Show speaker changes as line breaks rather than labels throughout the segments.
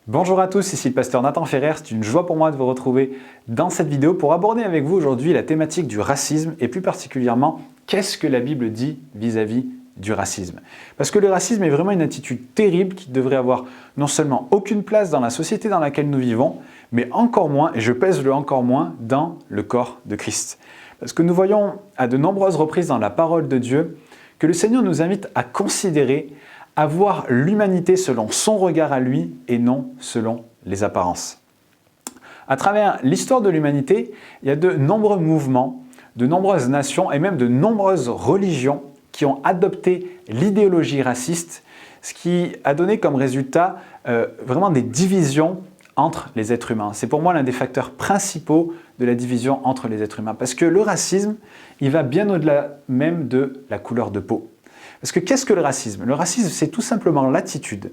Bonjour à tous, ici le pasteur Nathan Ferrer, c'est une joie pour moi de vous retrouver dans cette vidéo pour aborder avec vous aujourd'hui la thématique du racisme et plus particulièrement, qu'est-ce que la Bible dit vis-à-vis du racisme. Parce que le racisme est vraiment une attitude terrible qui devrait avoir non seulement aucune place dans la société dans laquelle nous vivons, mais encore moins, et je pèse le encore moins, dans le corps de Christ. Parce que nous voyons à de nombreuses reprises dans la parole de Dieu que le Seigneur nous invite à considérer, à voir l'humanité selon son regard à lui et non selon les apparences. À travers l'histoire de l'humanité, il y a de nombreux mouvements, de nombreuses nations et même de nombreuses religions qui ont adopté l'idéologie raciste, ce qui a donné comme résultat vraiment des divisions entre les êtres humains. C'est pour moi l'un des facteurs principaux de la division entre les êtres humains. Parce que le racisme, il va bien au-delà même de la couleur de peau. Parce que qu'est-ce que le racisme? Le racisme, c'est tout simplement l'attitude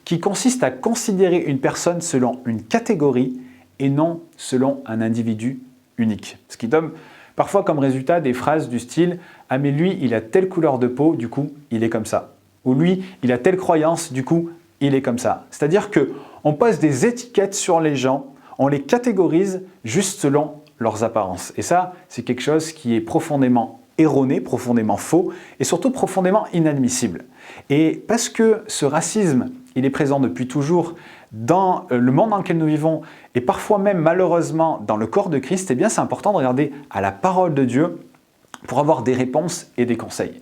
qui consiste à considérer une personne selon une catégorie et non selon un individu unique. Ce qui donne parfois comme résultat des phrases du style « Ah mais lui, il a telle couleur de peau, du coup, il est comme ça. » Ou « Lui, il a telle croyance, du coup, il est comme ça. » C'est-à-dire qu'on pose des étiquettes sur les gens, on les catégorise juste selon leurs apparences. Et ça, c'est quelque chose qui est profondément erroné, profondément faux et surtout profondément inadmissible. Et parce que ce racisme, il est présent depuis toujours dans le monde dans lequel nous vivons et parfois même malheureusement dans le corps de Christ, eh bien c'est important de regarder à la parole de Dieu pour avoir des réponses et des conseils.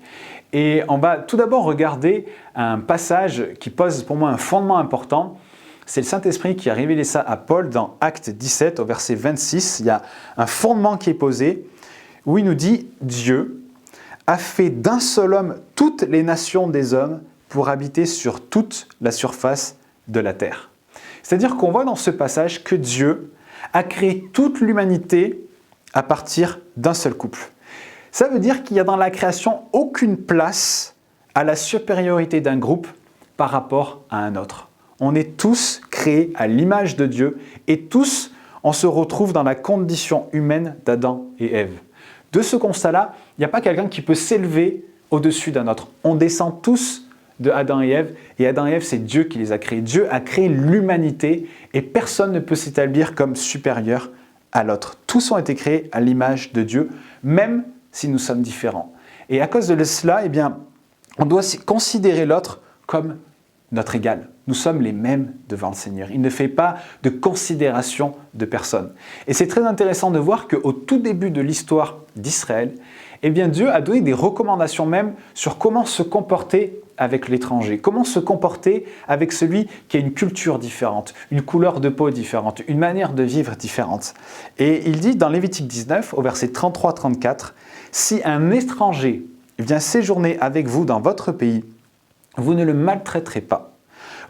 Et on va tout d'abord regarder un passage qui pose pour moi un fondement important. C'est le Saint-Esprit qui a révélé ça à Paul dans Actes 17 au verset 26. Il y a un fondement qui est posé où il nous dit « Dieu a fait d'un seul homme toutes les nations des hommes pour habiter sur toute la surface de la terre. » C'est-à-dire qu'on voit dans ce passage que Dieu a créé toute l'humanité à partir d'un seul couple. Ça veut dire qu'il n'y a dans la création aucune place à la supériorité d'un groupe par rapport à un autre. On est tous créés à l'image de Dieu et tous, on se retrouve dans la condition humaine d'Adam et Ève. De ce constat-là, il n'y a pas quelqu'un qui peut s'élever au-dessus d'un autre. On descend tous de Adam et Ève Adam et Ève, c'est Dieu qui les a créés. Dieu a créé l'humanité et personne ne peut s'établir comme supérieur à l'autre. Tous ont été créés à l'image de Dieu, même si nous sommes différents. Et à cause de cela, eh bien, on doit considérer l'autre comme notre égal. Nous sommes les mêmes devant le Seigneur. Il ne fait pas de considération de personne. Et c'est très intéressant de voir qu'au tout début de l'histoire d'Israël, eh bien Dieu a donné des recommandations même sur comment se comporter avec l'étranger, comment se comporter avec celui qui a une culture différente, une couleur de peau différente, une manière de vivre différente. Et il dit dans Lévitique 19, au verset 33-34, « Si un étranger vient séjourner avec vous dans votre pays, vous ne le maltraiterez pas.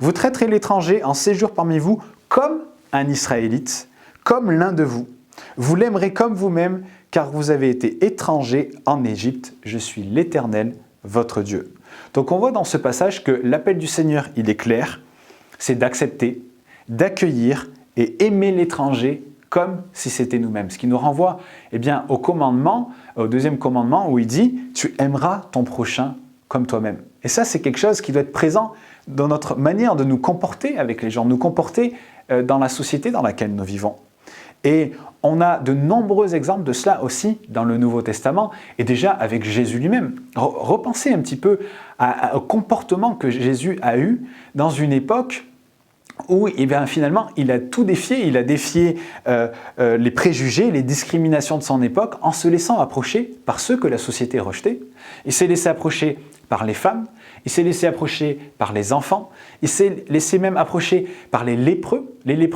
Vous traiterez l'étranger en séjour parmi vous comme un Israélite, comme l'un de vous. Vous l'aimerez comme vous-même, car vous avez été étranger en Égypte. Je suis l'Éternel, votre Dieu. » Donc on voit dans ce passage que l'appel du Seigneur, il est clair, c'est d'accepter, d'accueillir et aimer l'étranger comme si c'était nous-mêmes. Ce qui nous renvoie eh bien, au commandement, au deuxième commandement où il dit « Tu aimeras ton prochain comme toi-même ». Et ça, c'est quelque chose qui doit être présent dans notre manière de nous comporter avec les gens, nous comporter dans la société dans laquelle nous vivons. Et on a de nombreux exemples de cela aussi dans le Nouveau Testament et déjà avec Jésus lui-même. Repensez un petit peu au comportement que Jésus a eu dans une époque où eh bien, finalement il a tout défié, il a défié les préjugés, les discriminations de son époque en se laissant approcher par ceux que la société rejetait. Il s'est laissé approcher par les femmes, il s'est laissé approcher par les enfants, il s'est laissé même approcher par les lépreux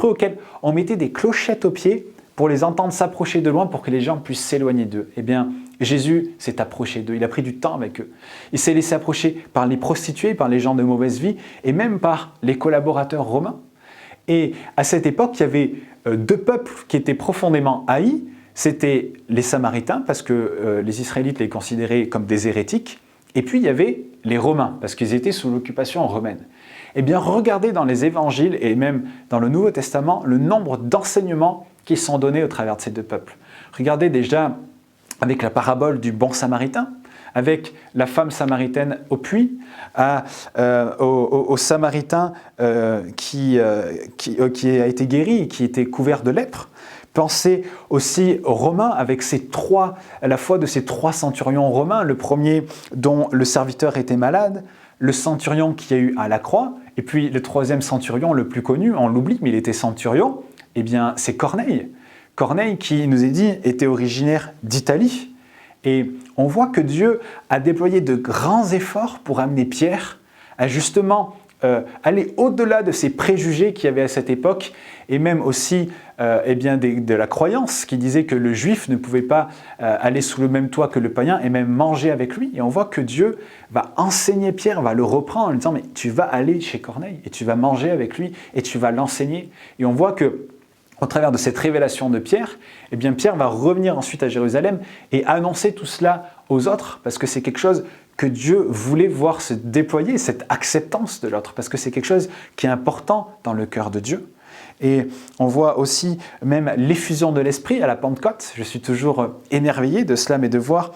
auxquels on mettait des clochettes aux pieds pour les entendre s'approcher de loin pour que les gens puissent s'éloigner d'eux. Eh bien, Jésus s'est approché d'eux, il a pris du temps avec eux. Il s'est laissé approcher par les prostituées, par les gens de mauvaise vie et même par les collaborateurs romains. Et à cette époque, il y avait deux peuples qui étaient profondément haïs. C'était les Samaritains, parce que les Israélites les considéraient comme des hérétiques. Et puis il y avait les Romains, parce qu'ils étaient sous l'occupation romaine. Eh bien, regardez dans les évangiles et même dans le Nouveau Testament le nombre d'enseignements qui sont donnés au travers de ces deux peuples. Regardez déjà avec la parabole du bon samaritain, avec la femme samaritaine au puits, au Samaritain qui a été guéri, qui était couvert de lèpre. Pensez aussi aux Romains avec à la fois de ces 3 centurions romains, le premier dont le serviteur était malade, le centurion qui a eu à la croix, et puis le 3e centurion le plus connu, on l'oublie, mais il était centurion, eh bien c'est Corneille. Corneille qui nous est dit était originaire d'Italie. Et on voit que Dieu a déployé de grands efforts pour amener Pierre à justement aller au-delà de ces préjugés qu'il y avait à cette époque et même aussi de la croyance qui disait que le juif ne pouvait pas aller sous le même toit que le païen et même manger avec lui. Et on voit que Dieu va enseigner Pierre, va le reprendre en lui disant « mais tu vas aller chez Corneille et tu vas manger avec lui et tu vas l'enseigner ». Et on voit que au travers de cette révélation de Pierre, eh bien Pierre va revenir ensuite à Jérusalem et annoncer tout cela aux autres parce que c'est quelque chose que Dieu voulait voir se déployer, cette acceptance de l'autre, parce que c'est quelque chose qui est important dans le cœur de Dieu. Et on voit aussi même l'effusion de l'Esprit à la Pentecôte. Je suis toujours émerveillé de cela, mais de voir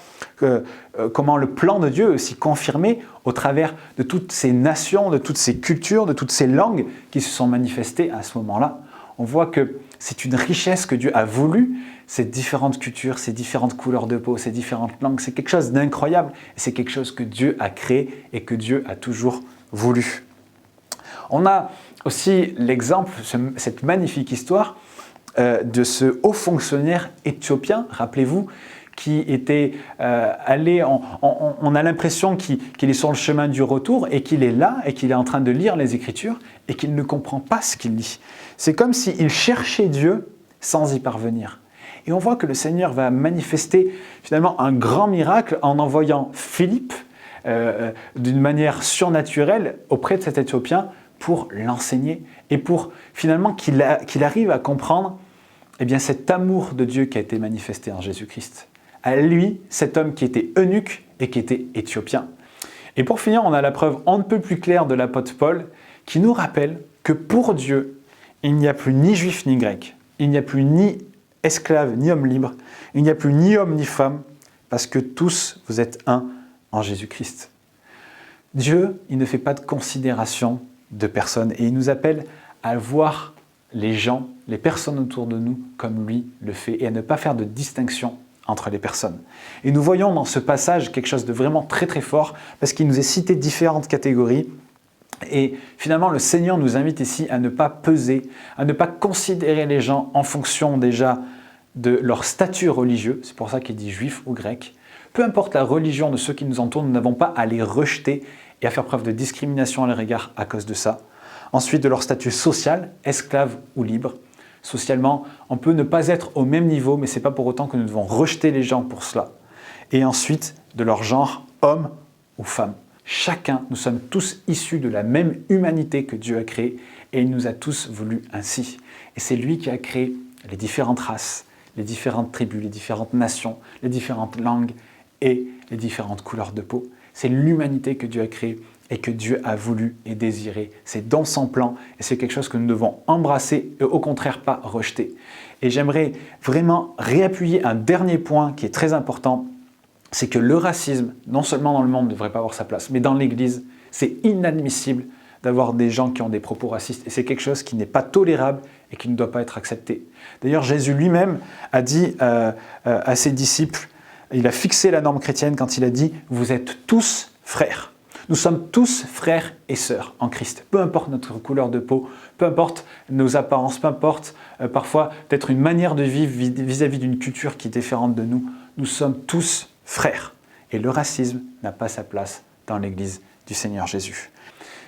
comment le plan de Dieu est aussi confirmé au travers de toutes ces nations, de toutes ces cultures, de toutes ces langues qui se sont manifestées à ce moment-là. On voit que c'est une richesse que Dieu a voulu, ces différentes cultures, ces différentes couleurs de peau, ces différentes langues. C'est quelque chose d'incroyable et c'est quelque chose que Dieu a créé et que Dieu a toujours voulu. On a aussi l'exemple, cette magnifique histoire de ce haut fonctionnaire éthiopien, rappelez-vous, qui était allé, on a l'impression qu'il est sur le chemin du retour et qu'il est là et qu'il est en train de lire les Écritures et qu'il ne comprend pas ce qu'il lit. C'est comme s'il cherchait Dieu sans y parvenir. Et on voit que le Seigneur va manifester finalement un grand miracle en envoyant Philippe d'une manière surnaturelle auprès de cet Éthiopien pour l'enseigner et pour finalement qu'il arrive à comprendre eh bien, cet amour de Dieu qui a été manifesté en Jésus-Christ. À lui, cet homme qui était eunuque et qui était éthiopien. Et pour finir, on a la preuve on ne peut plus claire de l'apôtre Paul qui nous rappelle que pour Dieu, il n'y a plus ni juif ni grec, il n'y a plus ni esclave ni homme libre, il n'y a plus ni homme ni femme, parce que tous vous êtes un en Jésus-Christ. Dieu, il ne fait pas de considération de personnes et il nous appelle à voir les gens, les personnes autour de nous comme lui le fait et à ne pas faire de distinction entre les personnes. Et nous voyons dans ce passage quelque chose de vraiment très très fort parce qu'il nous est cité différentes catégories et finalement le Seigneur nous invite ici à ne pas peser, à ne pas considérer les gens en fonction déjà de leur statut religieux, c'est pour ça qu'il dit juif ou grec. Peu importe la religion de ceux qui nous entourent, nous n'avons pas à les rejeter et à faire preuve de discrimination à leur égard à cause de ça. Ensuite, de leur statut social, esclave ou libre. Socialement, on peut ne pas être au même niveau, mais ce n'est pas pour autant que nous devons rejeter les gens pour cela. Et ensuite, de leur genre, homme ou femme. Chacun, nous sommes tous issus de la même humanité que Dieu a créée et il nous a tous voulu ainsi. Et c'est lui qui a créé les différentes races, les différentes tribus, les différentes nations, les différentes langues et les différentes couleurs de peau. C'est l'humanité que Dieu a créée et que Dieu a voulu et désiré. C'est dans son plan et c'est quelque chose que nous devons embrasser et au contraire pas rejeter. Et j'aimerais vraiment réappuyer un dernier point qui est très important, c'est que le racisme, non seulement dans le monde, ne devrait pas avoir sa place, mais dans l'Église, c'est inadmissible d'avoir des gens qui ont des propos racistes et c'est quelque chose qui n'est pas tolérable et qui ne doit pas être accepté. D'ailleurs, Jésus lui-même a dit à ses disciples, il a fixé la norme chrétienne quand il a dit « Vous êtes tous frères ». Nous sommes tous frères et sœurs en Christ. Peu importe notre couleur de peau, peu importe nos apparences, peu importe parfois peut-être une manière de vivre vis-à-vis d'une culture qui est différente de nous, nous sommes tous frères. Et le racisme n'a pas sa place dans l'Église du Seigneur Jésus.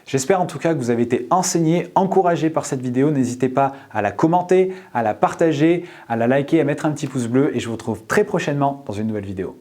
J'espère en tout cas que vous avez été enseigné, encouragé par cette vidéo. N'hésitez pas à la commenter, à la partager, à la liker, à mettre un petit pouce bleu et je vous retrouve très prochainement dans une nouvelle vidéo.